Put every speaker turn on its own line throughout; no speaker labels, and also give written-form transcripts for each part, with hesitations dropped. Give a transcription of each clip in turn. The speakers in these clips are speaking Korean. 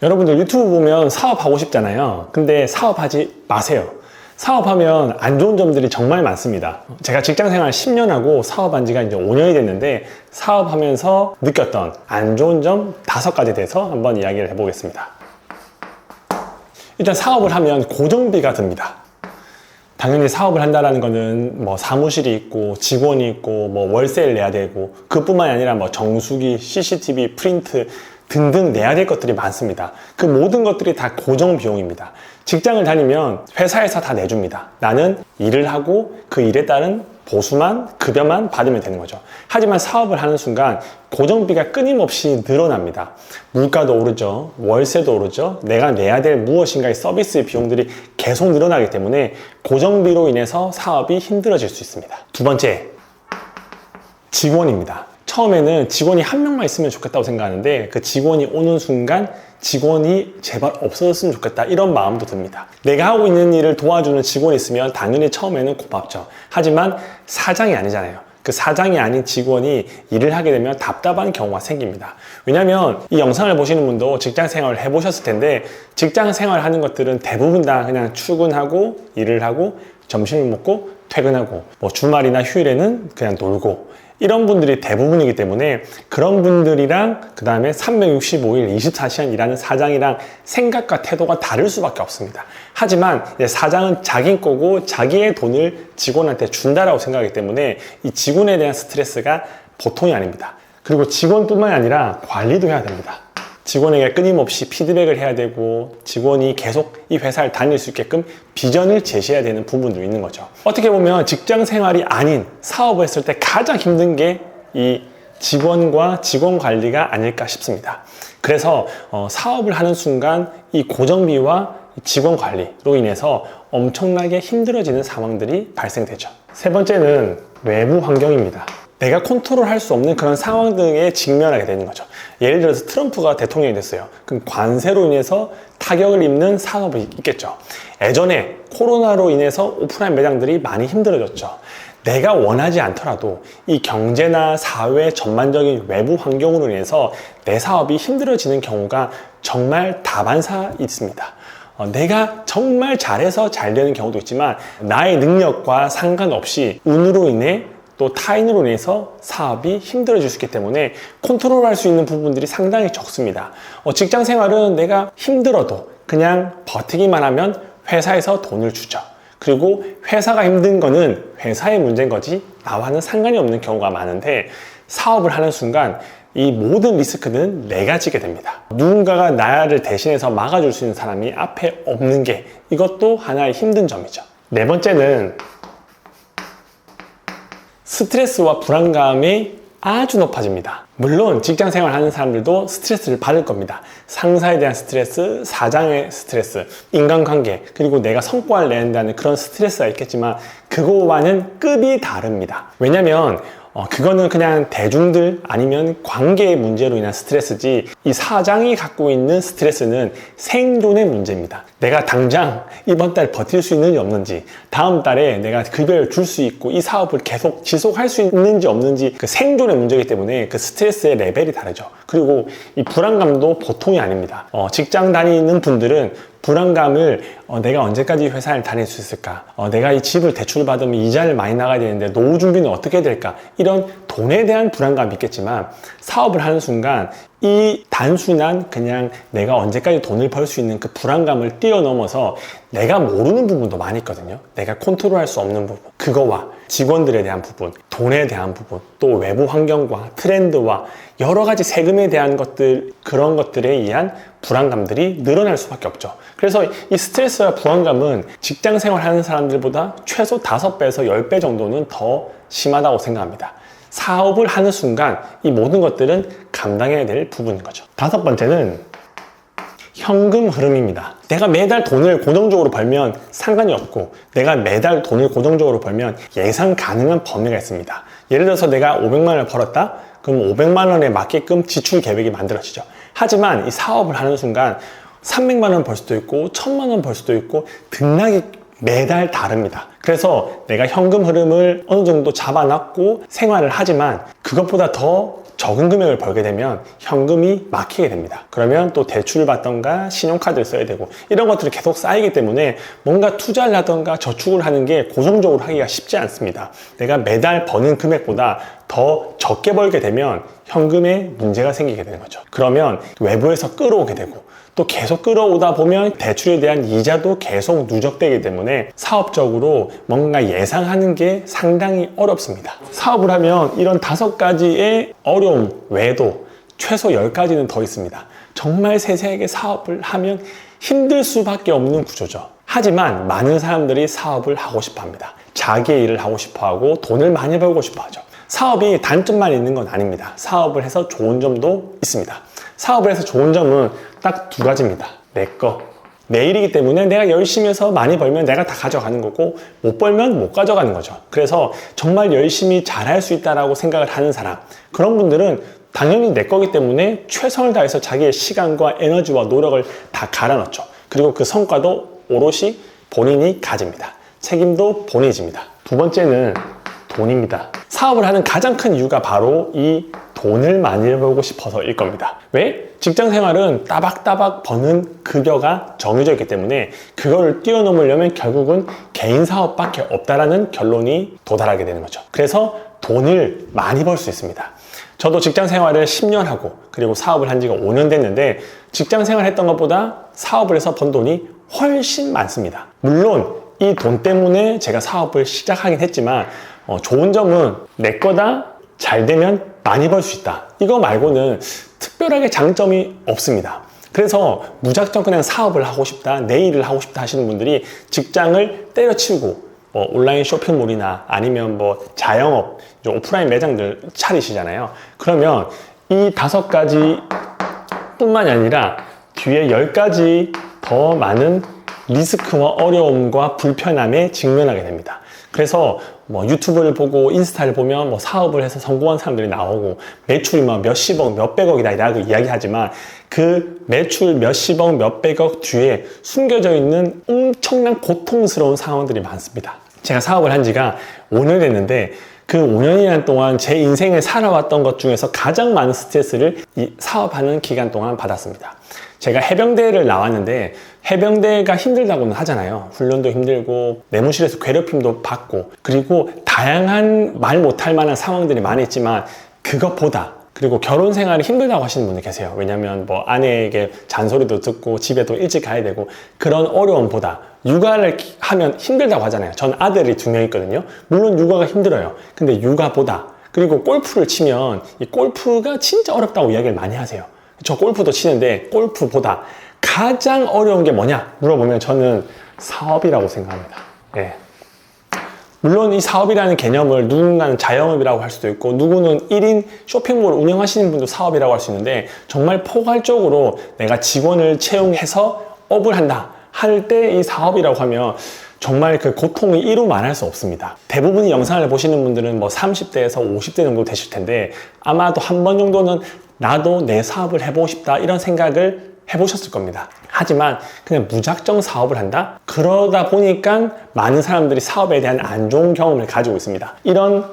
여러분들 유튜브 보면 사업하고 싶잖아요. 근데 사업하지 마세요. 사업하면 안 좋은 점들이 정말 많습니다. 제가 직장생활 10년 하고 사업한 지가 이제 5년이 됐는데 사업하면서 느꼈던 안 좋은 점 5가지에 대해서 한번 이야기를 해보겠습니다. 일단 사업을 하면 고정비가 듭니다. 당연히 사업을 한다는 거는 뭐 사무실이 있고 직원이 있고 뭐 월세를 내야 되고 그뿐만이 아니라 뭐 정수기, CCTV, 프린트 등등 내야 될 것들이 많습니다. 그 모든 것들이 다 고정 비용입니다. 직장을 다니면 회사에서 다 내줍니다. 나는 일을 하고 그 일에 따른 보수만, 급여만 받으면 되는 거죠. 하지만 사업을 하는 순간 고정비가 끊임없이 늘어납니다. 물가도 오르죠. 월세도 오르죠. 내가 내야 될 무엇인가의 서비스 비용들이 계속 늘어나기 때문에 고정비로 인해서 사업이 힘들어질 수 있습니다. 두 번째, 직원입니다. 처음에는 직원이 한 명만 있으면 좋겠다고 생각하는데 그 직원이 오는 순간 직원이 제발 없어졌으면 좋겠다 이런 마음도 듭니다. 내가 하고 있는 일을 도와주는 직원이 있으면 당연히 처음에는 고맙죠. 하지만 사장이 아니잖아요. 그 사장이 아닌 직원이 일을 하게 되면 답답한 경우가 생깁니다. 왜냐면 이 영상을 보시는 분도 직장 생활을 해보셨을 텐데 직장 생활 하는 것들은 대부분 다 그냥 출근하고 일을 하고 점심을 먹고 퇴근하고 뭐 주말이나 휴일에는 그냥 놀고 이런 분들이 대부분이기 때문에 그런 분들이랑 그 다음에 365일 24시간 일하는 사장이랑 생각과 태도가 다를 수밖에 없습니다. 하지만 사장은 자기 거고 자기의 돈을 직원한테 준다라고 생각하기 때문에 이 직원에 대한 스트레스가 보통이 아닙니다. 그리고 직원뿐만 아니라 관리도 해야 됩니다. 직원에게 끊임없이 피드백을 해야 되고 직원이 계속 이 회사를 다닐 수 있게끔 비전을 제시해야 되는 부분도 있는 거죠. 어떻게 보면 직장 생활이 아닌 사업을 했을 때 가장 힘든 게 이 직원과 직원 관리가 아닐까 싶습니다. 그래서 사업을 하는 순간 이 고정비와 직원 관리로 인해서 엄청나게 힘들어지는 상황들이 발생되죠. 세 번째는 외부 환경입니다. 내가 컨트롤할 수 없는 그런 상황들에 직면하게 되는 거죠. 예를 들어서 트럼프가 대통령이 됐어요. 그럼 관세로 인해서 타격을 입는 산업이 있겠죠. 예전에 코로나로 인해서 오프라인 매장들이 많이 힘들어졌죠. 내가 원하지 않더라도 이 경제나 사회 전반적인 외부 환경으로 인해서 내 사업이 힘들어지는 경우가 정말 다반사 있습니다. 내가 정말 잘해서 잘 되는 경우도 있지만 나의 능력과 상관없이 운으로 인해 또 타인으로 인해서 사업이 힘들어질 수 있기 때문에 컨트롤할 수 있는 부분들이 상당히 적습니다. 직장 생활은 내가 힘들어도 그냥 버티기만 하면 회사에서 돈을 주죠. 그리고 회사가 힘든 거는 회사의 문제인 거지 나와는 상관이 없는 경우가 많은데 사업을 하는 순간 이 모든 리스크는 내가 지게 됩니다. 누군가가 나를 대신해서 막아줄 수 있는 사람이 앞에 없는 게 이것도 하나의 힘든 점이죠. 네 번째는 스트레스와 불안감이 아주 높아집니다. 물론 직장 생활 하는 사람들도 스트레스를 받을 겁니다. 상사에 대한 스트레스, 사장의 스트레스, 인간관계, 그리고 내가 성과를 낸다는 그런 스트레스가 있겠지만 그거와는 급이 다릅니다. 왜냐면 그거는 그냥 대중들 아니면 관계의 문제로 인한 스트레스지 이 사장이 갖고 있는 스트레스는 생존의 문제입니다. 내가 당장 이번 달 버틸 수 있는지 없는지 다음 달에 내가 급여를 줄 수 있고 이 사업을 계속 지속할 수 있는지 없는지 그 생존의 문제이기 때문에 그 스트레스의 레벨이 다르죠. 그리고 이 불안감도 보통이 아닙니다. 직장 다니는 분들은 불안감을 내가 언제까지 회사를 다닐 수 있을까? 내가 이 집을 대출을 받으면 이자를 많이 나가야 되는데 노후 준비는 어떻게 될까? 이런 돈에 대한 불안감이 있겠지만 사업을 하는 순간 이 단순한 그냥 내가 언제까지 돈을 벌 수 있는 그 불안감을 뛰어넘어서 내가 모르는 부분도 많이 있거든요. 내가 컨트롤할 수 없는 부분, 그거와 직원들에 대한 부분, 돈에 대한 부분, 또 외부 환경과 트렌드와 여러 가지 세금에 대한 것들, 그런 것들에 의한 불안감들이 늘어날 수밖에 없죠. 그래서 이 스트레스와 불안감은 직장 생활하는 사람들보다 최소 5배에서 10배 정도는 더 심하다고 생각합니다. 사업을 하는 순간 이 모든 것들은 감당해야 될 부분인 거죠. 5번째는 현금 흐름입니다. 내가 매달 돈을 고정적으로 벌면 상관이 없고 내가 매달 돈을 고정적으로 벌면 예상 가능한 범위가 있습니다. 예를 들어서 내가 500만 원을 벌었다? 그럼 500만 원에 맞게끔 지출 계획이 만들어지죠. 하지만 이 사업을 하는 순간 300만 원 벌 수도 있고 1000만 원 벌 수도 있고 등락이 매달 다릅니다. 그래서 내가 현금 흐름을 어느 정도 잡아놨고 생활을 하지만 그것보다 더 적은 금액을 벌게 되면 현금이 막히게 됩니다. 그러면 또 대출을 받던가 신용카드를 써야 되고 이런 것들이 계속 쌓이기 때문에 뭔가 투자를 하던가 저축을 하는 게 고정적으로 하기가 쉽지 않습니다. 내가 매달 버는 금액보다 더 적게 벌게 되면 현금에 문제가 생기게 되는 거죠. 그러면 외부에서 끌어오게 되고 또 계속 끌어오다 보면 대출에 대한 이자도 계속 누적되기 때문에 사업적으로 뭔가 예상하는 게 상당히 어렵습니다. 사업을 하면 이런 5가지의 어려움 외에도 최소 10가지는 더 있습니다. 정말 세세하게 사업을 하면 힘들 수밖에 없는 구조죠. 하지만 많은 사람들이 사업을 하고 싶어 합니다. 자기의 일을 하고 싶어 하고 돈을 많이 벌고 싶어 하죠. 사업이 단점만 있는 건 아닙니다. 사업을 해서 좋은 점도 있습니다. 사업을 해서 좋은 점은 딱 2가지입니다. 내 거. 내 일이기 때문에 내가 열심히 해서 많이 벌면 내가 다 가져가는 거고 못 벌면 못 가져가는 거죠. 그래서 정말 열심히 잘할 수 있다라고 생각을 하는 사람, 그런 분들은 당연히 내 거기 때문에 최선을 다해서 자기의 시간과 에너지와 노력을 다 갈아넣죠. 그리고 그 성과도 오롯이 본인이 가집니다. 책임도 본인이 집니다. 2번째는 돈입니다. 사업을 하는 가장 큰 이유가 바로 이 돈을 많이 벌고 싶어서일 겁니다. 왜? 직장 생활은 따박따박 버는 급여가 정해져 있기 때문에 그거를 뛰어넘으려면 결국은 개인 사업밖에 없다라는 결론이 도달하게 되는 거죠. 그래서 돈을 많이 벌 수 있습니다. 저도 직장 생활을 10년 하고 그리고 사업을 한 지가 5년 됐는데 직장 생활 했던 것보다 사업을 해서 번 돈이 훨씬 많습니다. 물론 이 돈 때문에 제가 사업을 시작하긴 했지만 좋은 점은 내 거다, 잘 되면 많이 벌 수 있다. 이거 말고는 특별하게 장점이 없습니다. 그래서 무작정 그냥 사업을 하고 싶다, 내 일을 하고 싶다 하시는 분들이 직장을 때려치우고 온라인 쇼핑몰이나 아니면 자영업, 오프라인 매장들 차리시잖아요. 그러면 이 5가지 뿐만이 아니라 뒤에 10가지 더 많은 리스크와 어려움과 불편함에 직면하게 됩니다. 그래서 유튜브를 보고 인스타를 보면 사업을 해서 성공한 사람들이 나오고 매출이 몇십억, 몇백억이다 이라고 이야기하지만 그 매출 몇십억, 몇백억 뒤에 숨겨져 있는 엄청난 고통스러운 상황들이 많습니다. 제가 사업을 한 지가 5년 됐는데 그 5년이란 동안 제 인생에 살아왔던 것 중에서 가장 많은 스트레스를 이 사업하는 기간 동안 받았습니다. 제가 해병대를 나왔는데 해병대가 힘들다고는 하잖아요. 훈련도 힘들고 내무실에서 괴롭힘도 받고 그리고 다양한 말 못할 만한 상황들이 많이 있지만 그것보다 그리고 결혼 생활이 힘들다고 하시는 분들 계세요. 왜냐면 아내에게 잔소리도 듣고 집에도 일찍 가야 되고 그런 어려움보다 육아를 하면 힘들다고 하잖아요. 전 아들이 2명 있거든요. 물론 육아가 힘들어요. 근데 육아보다 그리고 골프를 치면 이 골프가 진짜 어렵다고 이야기를 많이 하세요. 저 골프도 치는데 골프보다 가장 어려운 게 뭐냐 물어보면 저는 사업이라고 생각합니다. 네. 물론 이 사업이라는 개념을 누군가는 자영업이라고 할 수도 있고 누구는 1인 쇼핑몰을 운영하시는 분도 사업이라고 할 수 있는데 정말 포괄적으로 내가 직원을 채용해서 업을 한다 할 때 이 사업이라고 하면 정말 그 고통이 이루 말할 수 없습니다. 대부분의 영상을 보시는 분들은 30대에서 50대 정도 되실 텐데 아마도 한 번 정도는 나도 내 사업을 해보고 싶다 이런 생각을 해보셨을 겁니다. 하지만 그냥 무작정 사업을 한다? 그러다 보니까 많은 사람들이 사업에 대한 안 좋은 경험을 가지고 있습니다. 이런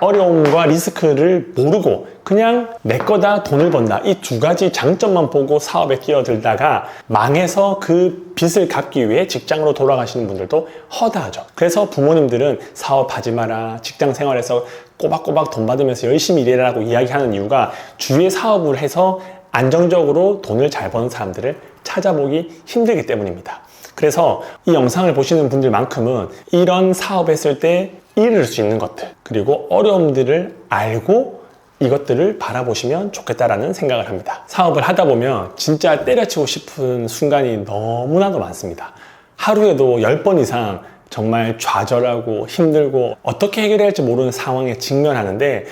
어려움과 리스크를 모르고 그냥 내 거다 돈을 번다 이 2가지 장점만 보고 사업에 뛰어들다가 망해서 그 빚을 갚기 위해 직장으로 돌아가시는 분들도 허다하죠. 그래서 부모님들은 사업하지 마라, 직장 생활에서 꼬박꼬박 돈 받으면서 열심히 일해라고 이야기하는 이유가 주위에 사업을 해서 안정적으로 돈을 잘 버는 사람들을 찾아보기 힘들기 때문입니다. 그래서 이 영상을 보시는 분들만큼은 이런 사업했을 때 잃을 수 있는 것들 그리고 어려움들을 알고 이것들을 바라보시면 좋겠다라는 생각을 합니다. 사업을 하다 보면 진짜 때려치고 싶은 순간이 너무나도 많습니다. 하루에도 10번 이상 정말 좌절하고 힘들고 어떻게 해결해야 할지 모르는 상황에 직면하는데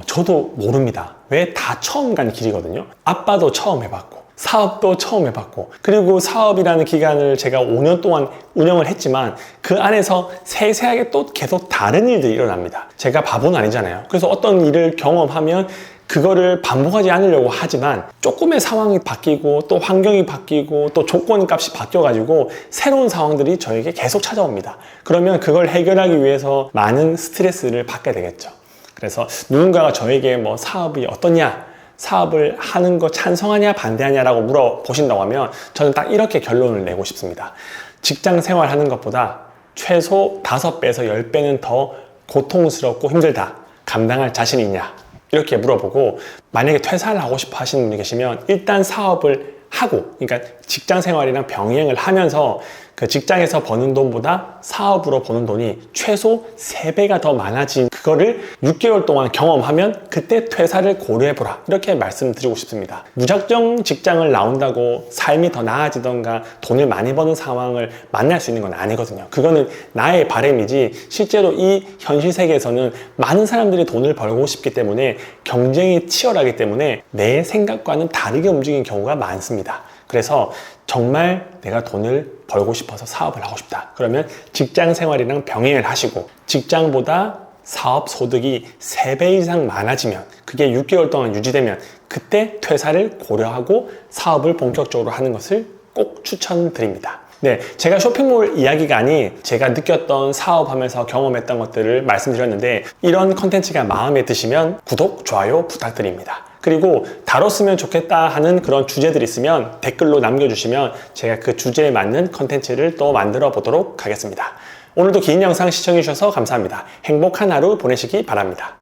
저도 모릅니다. 왜? 다 처음 간 길이거든요. 아빠도 처음 해봤고 사업도 처음 해봤고 그리고 사업이라는 기간을 제가 5년 동안 운영을 했지만 그 안에서 세세하게 또 계속 다른 일들이 일어납니다. 제가 바보는 아니잖아요. 그래서 어떤 일을 경험하면 그거를 반복하지 않으려고 하지만 조금의 상황이 바뀌고 또 환경이 바뀌고 또 조건값이 바뀌어가지고 새로운 상황들이 저에게 계속 찾아옵니다. 그러면 그걸 해결하기 위해서 많은 스트레스를 받게 되겠죠. 그래서 누군가가 저에게 뭐 사업이 어떠냐, 사업을 하는 거 찬성하냐 반대하냐라고 물어보신다고 하면 저는 딱 이렇게 결론을 내고 싶습니다. 직장 생활하는 것보다 최소 5배에서 10배는 더 고통스럽고 힘들다. 감당할 자신이 있냐? 이렇게 물어보고, 만약에 퇴사를 하고 싶어 하시는 분이 계시면 일단 사업을 하고, 그러니까 직장 생활이랑 병행을 하면서 그 직장에서 버는 돈보다 사업으로 버는 돈이 최소 3배가 더 많아진 그거를 6개월 동안 경험하면 그때 퇴사를 고려해보라, 이렇게 말씀드리고 싶습니다. 무작정 직장을 나온다고 삶이 더 나아지던가 돈을 많이 버는 상황을 만날 수 있는 건 아니거든요. 그거는 나의 바람이지 실제로 이 현실 세계에서는 많은 사람들이 돈을 벌고 싶기 때문에 경쟁이 치열하기 때문에 내 생각과는 다르게 움직이는 경우가 많습니다. 그래서 정말 내가 돈을 벌고 싶어서 사업을 하고 싶다. 그러면 직장 생활이랑 병행을 하시고, 직장보다 사업 소득이 3배 이상 많아지면, 그게 6개월 동안 유지되면 그때 퇴사를 고려하고 사업을 본격적으로 하는 것을 꼭 추천드립니다. 네, 제가 쇼핑몰 이야기가 아닌 제가 느꼈던 사업하면서 경험했던 것들을 말씀드렸는데, 이런 컨텐츠가 마음에 드시면 구독, 좋아요 부탁드립니다. 그리고 다뤘으면 좋겠다 하는 그런 주제들이 있으면 댓글로 남겨주시면 제가 그 주제에 맞는 컨텐츠를 또 만들어 보도록 하겠습니다. 오늘도 긴 영상 시청해 주셔서 감사합니다. 행복한 하루 보내시기 바랍니다.